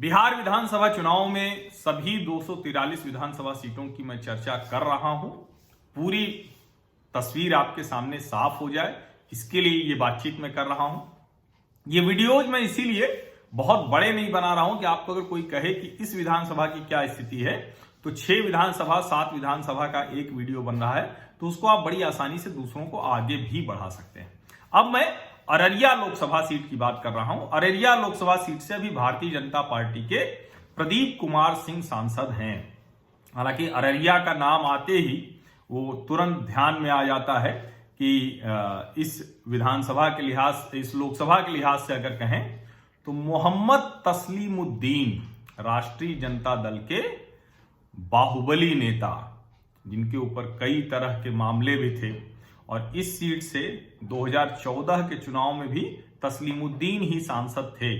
बिहार विधानसभा चुनाव में सभी 243 विधानसभा सीटों की मैं चर्चा कर रहा हूं। पूरी तस्वीर आपके सामने साफ हो जाए, इसके लिए ये बातचीत मैं कर रहा हूं। ये वीडियोज मैं इसीलिए बहुत बड़े नहीं बना रहा हूं कि आपको अगर कोई कहे कि इस विधानसभा की क्या स्थिति है तो 6 विधानसभा 7 विधानसभा का एक वीडियो बन रहा है, तो उसको आप बड़ी आसानी से दूसरों को आगे भी बढ़ा सकते हैं। अब मैं अररिया लोकसभा सीट की बात कर रहा हूं। अररिया लोकसभा सीट से अभी भारतीय जनता पार्टी के प्रदीप कुमार सिंह सांसद हैं। हालांकि अररिया का नाम आते ही वो तुरंत ध्यान में आ जाता है कि इस विधानसभा के लिहाज, इस लोकसभा के लिहाज से अगर कहें तो मोहम्मद तस्लीमुद्दीन राष्ट्रीय जनता दल के बाहुबली नेता, जिनके ऊपर कई तरह के मामले भी थे, और इस सीट से 2014 के चुनाव में भी तस्लीमुद्दीन ही सांसद थे।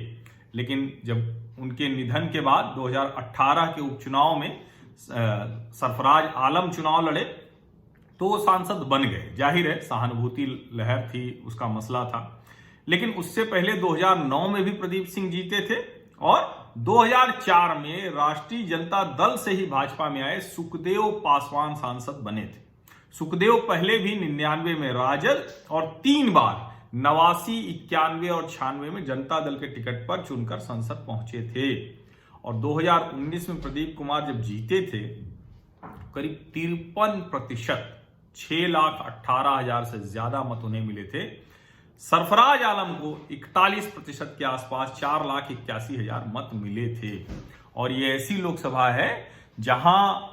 लेकिन जब उनके निधन के बाद 2018 के उपचुनाव में सरफराज आलम चुनाव लड़े तो वो सांसद बन गए। जाहिर है सहानुभूति लहर थी, उसका मसला था। लेकिन उससे पहले 2009 में भी प्रदीप सिंह जीते थे और 2004 में राष्ट्रीय जनता दल से ही भाजपा में आए सुखदेव पासवान सांसद बने थे। सुखदेव पहले भी 99 में राजद और 3 बार 89, 91 और 96 में जनता दल के टिकट पर चुनकर संसद पहुंचे थे। और 2019 में प्रदीप कुमार जब जीते थे, करीब 53%, 6,18,000 से ज्यादा मत उन्हें मिले थे। सरफराज आलम को 41% के आसपास 4,81,000 मत मिले थे। और ये ऐसी लोकसभा है जहां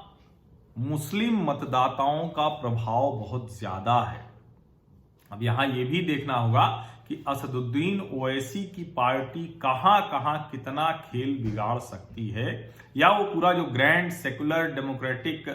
मुस्लिम मतदाताओं का प्रभाव बहुत ज्यादा है। अब यहां यह भी देखना होगा कि असदुद्दीन ओवैसी की पार्टी कहां कहां कितना खेल बिगाड़ सकती है, या वो पूरा जो ग्रैंड सेकुलर डेमोक्रेटिक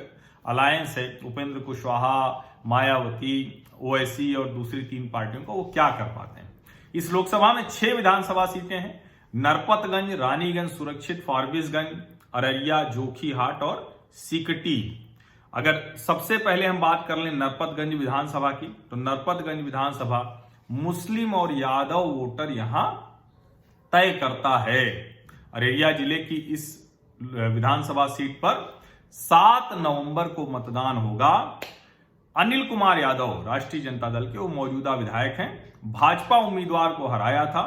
अलायंस है, उपेंद्र कुशवाहा, मायावती, ओवैसी और दूसरी 3 पार्टियों को, वो क्या कर पाते हैं। इस लोकसभा में 6 विधानसभा सीटें हैं। नरपतगंज, रानीगंज सुरक्षित, फारबिसगंज, अररिया, जोखीहाट और सिकटी। अगर सबसे पहले हम बात कर लें नरपतगंज विधानसभा की, तो नरपतगंज विधानसभा मुस्लिम और यादव वोटर यहां तय करता है। अररिया जिले की इस विधानसभा सीट पर 7 नवंबर को मतदान होगा। अनिल कुमार यादव राष्ट्रीय जनता दल के वो मौजूदा विधायक हैं, भाजपा उम्मीदवार को हराया था।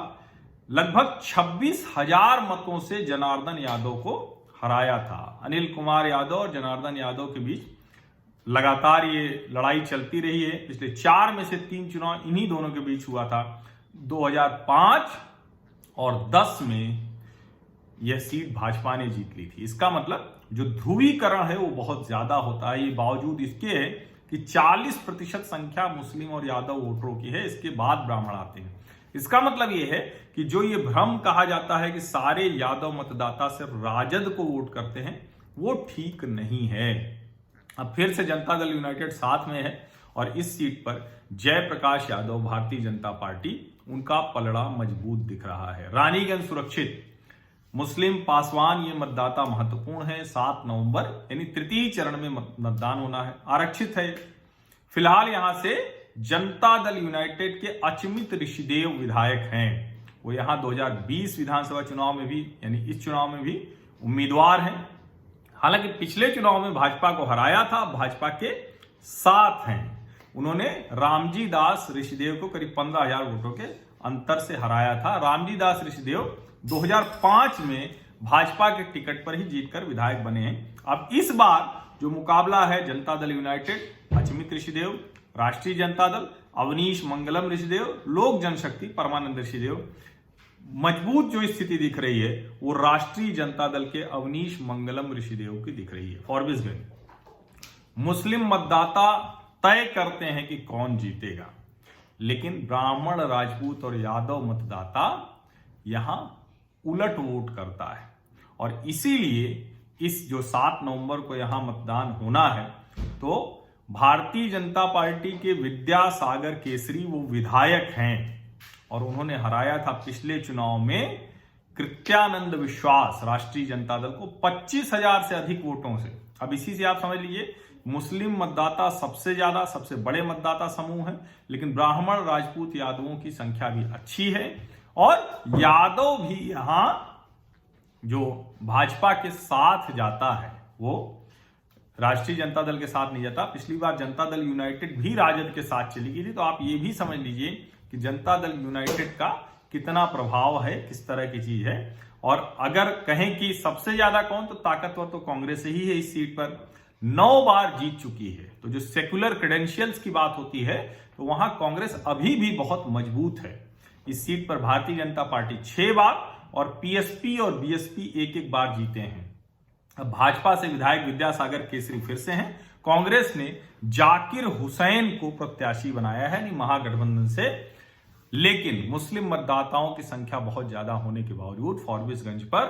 लगभग 26,000 मतों से जनार्दन यादव को हराया था। अनिल कुमार यादव और जनार्दन यादव के बीच लगातार ये लड़ाई चलती रही है। पिछले 4 में से 3 चुनाव इन्हीं दोनों के बीच हुआ था। 2005 और 10 में यह सीट भाजपा ने जीत ली थी। इसका मतलब जो ध्रुवीकरण है वो बहुत ज्यादा होता है। ये बावजूद इसके है कि 40% संख्या मुस्लिम और यादव वोटरों की है, इसके बाद ब्राह्मण आते हैं। इसका मतलब यह है कि जो ये भ्रम कहा जाता है कि सारे यादव मतदाता सिर्फ राजद को वोट करते हैं, वो ठीक नहीं है। अब फिर से जनता दल यूनाइटेड साथ में है और इस सीट पर जयप्रकाश यादव भारतीय जनता पार्टी, उनका पलड़ा मजबूत दिख रहा है। रानीगंज सुरक्षित, मुस्लिम पासवान ये मतदाता महत्वपूर्ण है। 7 नवंबर यानी तृतीय चरण में मतदान होना है, आरक्षित है। फिलहाल यहां से जनता दल यूनाइटेड के अचमित ऋषिदेव विधायक हैं। वो यहां 2020 विधानसभा चुनाव में भी, यानी इस चुनाव में भी उम्मीदवार हैं। हालांकि पिछले चुनाव में भाजपा को हराया था, भाजपा के साथ हैं। उन्होंने रामजी दास ऋषिदेव को करीब 15,000 वोटों के अंतर से हराया था। रामजी दास ऋषिदेव 2005 में भाजपा के टिकट पर ही जीतकर विधायक बने हैं। अब इस बार जो मुकाबला है जनता दल यूनाइटेड, अचमित ऋषिदेव, राष्ट्रीय जनता दल, अवनीश मंगलम ऋषिदेव, लोक जनशक्ति परमानंद ऋषिदेव, मजबूत जो स्थिति दिख रही है वो राष्ट्रीय जनता दल के अवनीश मंगलम ऋषिदेव की दिख रही है। फॉरबिसगंज मुस्लिम मतदाता तय करते हैं कि कौन जीतेगा, लेकिन ब्राह्मण, राजपूत और यादव मतदाता यहां उलट वोट करता है। और इसीलिए इस जो 7 नवंबर को यहां मतदान होना है, तो भारतीय जनता पार्टी के विद्यासागर केसरी वो विधायक हैं और उन्होंने हराया था पिछले चुनाव में कृत्यानंद विश्वास राष्ट्रीय जनता दल को 25,000 से अधिक वोटों से। अब इसी से आप समझ लीजिए मुस्लिम मतदाता सबसे ज्यादा, सबसे बड़े मतदाता समूह है, लेकिन ब्राह्मण, राजपूत, यादवों की संख्या भी अच्छी है और यादव भी यहां जो भाजपा के साथ जाता है वो राष्ट्रीय जनता दल के साथ नहीं जाता। पिछली बार जनता दल यूनाइटेड भी राजद के साथ चली गई थी। तो आप ये भी समझ लीजिए कि जनता दल यूनाइटेड का कितना प्रभाव है, किस तरह की चीज है। और अगर कहें कि सबसे ज्यादा कौन, तो ताकतवर तो कांग्रेस ही है। इस सीट पर 9 बार जीत चुकी है। तो जो सेक्युलर क्रेडेंशियल्स की बात होती है तो वहां कांग्रेस अभी भी बहुत मजबूत है। इस सीट पर भारतीय जनता पार्टी 6 बार और पीएसपी और बीएसपी 1-1 बार जीते हैं। अब भाजपा से विधायक विद्यासागर केसरी फिर से हैं। कांग्रेस ने जाकिर हुसैन को प्रत्याशी बनाया है, यानी महागठबंधन से। लेकिन मुस्लिम मतदाताओं की संख्या बहुत ज्यादा होने के बावजूद फॉरबिसगंज पर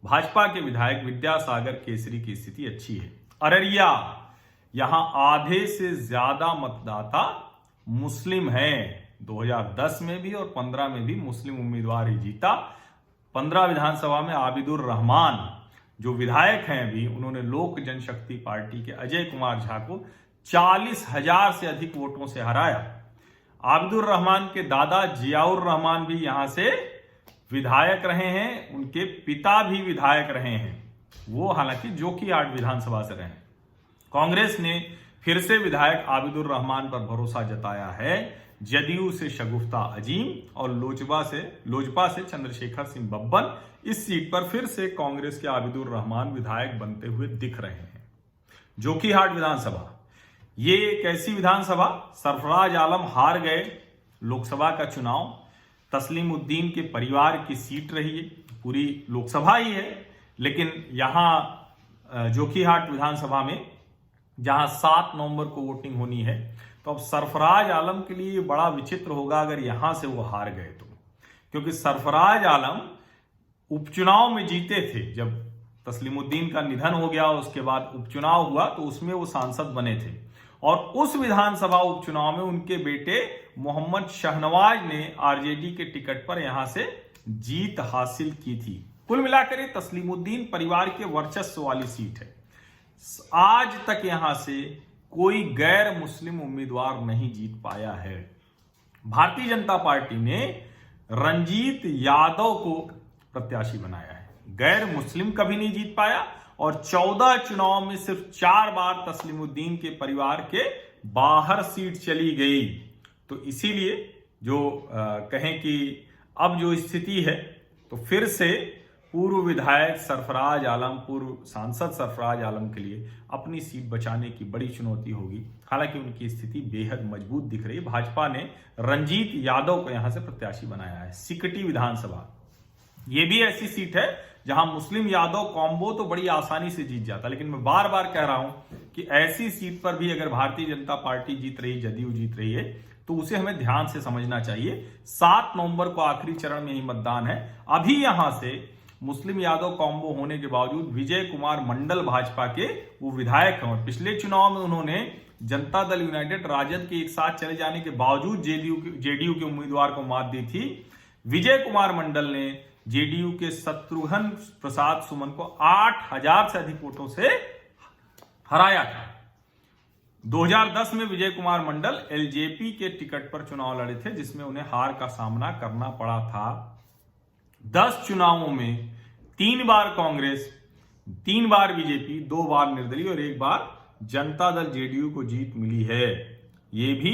भाजपा के विधायक विद्यासागर केसरी की स्थिति अच्छी है। अररिया, यहां आधे से ज्यादा मतदाता मुस्लिम हैं। 2010 में भी और 15 में भी मुस्लिम उम्मीदवार ही जीता। 15 विधानसभा में आबिदुर रहमान जो विधायक हैं अभी, उन्होंने लोक जनशक्ति पार्टी के अजय कुमार झा को 40,000 से अधिक वोटों से हराया। आबिदुर रहमान के दादा जियाउर रहमान भी यहां से विधायक रहे हैं, उनके पिता भी विधायक रहे हैं। वो हालांकि जोकीहाट विधानसभा से रहे। कांग्रेस ने फिर से विधायक आबिदुर रहमान पर भरोसा जताया है। जदयू से शगुफ्ता अजीम और लोजपा से चंद्रशेखर सिंह बब्बन इस सीट पर फिर से कांग्रेस के आबिदुर रहमान विधायक बनते हुए दिख रहे हैं। जोकीहाट विधानसभा, ये एक ऐसी विधानसभा, सरफराज आलम हार गए लोकसभा का चुनाव। तस्लीमुद्दीन के परिवार की सीट रही है, पूरी लोकसभा ही है। लेकिन यहां जोकीहाट विधानसभा में जहां 7 नवंबर को वोटिंग होनी है, तो अब सरफराज आलम के लिए बड़ा विचित्र होगा अगर यहां से वो हार गए तो। क्योंकि सरफराज आलम उपचुनाव में जीते थे। जब तस्लीमुद्दीन का निधन हो गया, उसके बाद उपचुनाव हुआ, तो उसमें वो सांसद बने थे। और उस विधानसभा उपचुनाव में उनके बेटे मोहम्मद शहनवाज ने आरजेडी के टिकट पर यहां से जीत हासिल की थी। कुल मिलाकर ये तस्लीमुद्दीन परिवार के वर्चस्व वाली सीट है। आज तक यहां से कोई गैर मुस्लिम उम्मीदवार नहीं जीत पाया है। भारतीय जनता पार्टी ने रंजीत यादव को प्रत्याशी बनाया है। गैर मुस्लिम कभी नहीं जीत पाया और 14 चुनाव में सिर्फ 4 बार तस्लीमुद्दीन के परिवार के बाहर सीट चली गई। तो इसीलिए जो कहें कि अब जो स्थिति है, तो फिर से पूर्व विधायक सरफराज आलम, पूर्व सांसद सरफराज आलम के लिए अपनी सीट बचाने की बड़ी चुनौती होगी। हालांकि उनकी स्थिति बेहद मजबूत दिख रही है। भाजपा ने रंजीत यादव को यहां से प्रत्याशी बनाया है। सिकटी विधानसभा, ये भी ऐसी सीट है जहां मुस्लिम यादव कॉम्बो तो बड़ी आसानी से जीत जाता। लेकिन मैं बार बार कह रहा हूं कि ऐसी सीट पर भी अगर भारतीय जनता पार्टी जीत रही, जदयू जीत रही है, तो उसे हमें ध्यान से समझना चाहिए। 7 नवंबर को आखिरी चरण में ही मतदान है। अभी यहां से मुस्लिम यादव कॉम्बो होने के बावजूद विजय कुमार मंडल भाजपा के वो विधायक हैं और पिछले चुनाव में उन्होंने जनता दल यूनाइटेड राजद के एक साथ चले जाने के बावजूद जेडीयू के उम्मीदवार को मात दी थी। विजय कुमार मंडल ने जेडीयू के शत्रुघ्न प्रसाद सुमन को 8,000 से अधिक वोटों से हराया था। 2010 में विजय कुमार मंडल एलजेपी के टिकट पर चुनाव लड़े थे, जिसमें उन्हें हार का सामना करना पड़ा था। 10 चुनावों में 3 बार कांग्रेस, 3 बार बीजेपी, 2 बार निर्दलीय और 1 बार जनता दल जेडीयू को जीत मिली है। ये भी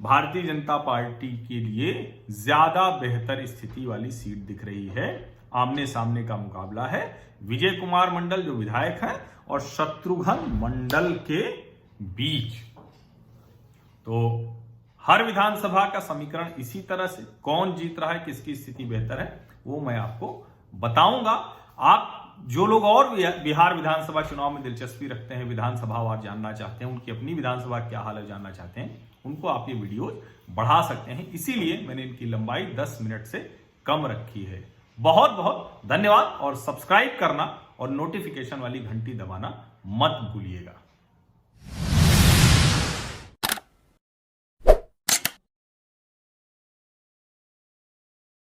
भारतीय जनता पार्टी के लिए ज्यादा बेहतर स्थिति वाली सीट दिख रही है। आमने सामने का मुकाबला है विजय कुमार मंडल जो विधायक हैं और शत्रुघ्न मंडल के बीच। तो हर विधानसभा का समीकरण इसी तरह से, कौन जीत रहा है, किसकी स्थिति बेहतर है, वो मैं आपको बताऊंगा। आप जो लोग और बिहार विधानसभा चुनाव में दिलचस्पी रखते हैं, विधानसभावार जानना चाहते हैं, उनकी अपनी विधानसभा क्या हाल है जानना चाहते हैं, उनको आप ये वीडियो बढ़ा सकते हैं। इसीलिए मैंने इनकी लंबाई 10 मिनट से कम रखी है। बहुत बहुत धन्यवाद और सब्सक्राइब करना और नोटिफिकेशन वाली घंटी दबाना मत भूलिएगा।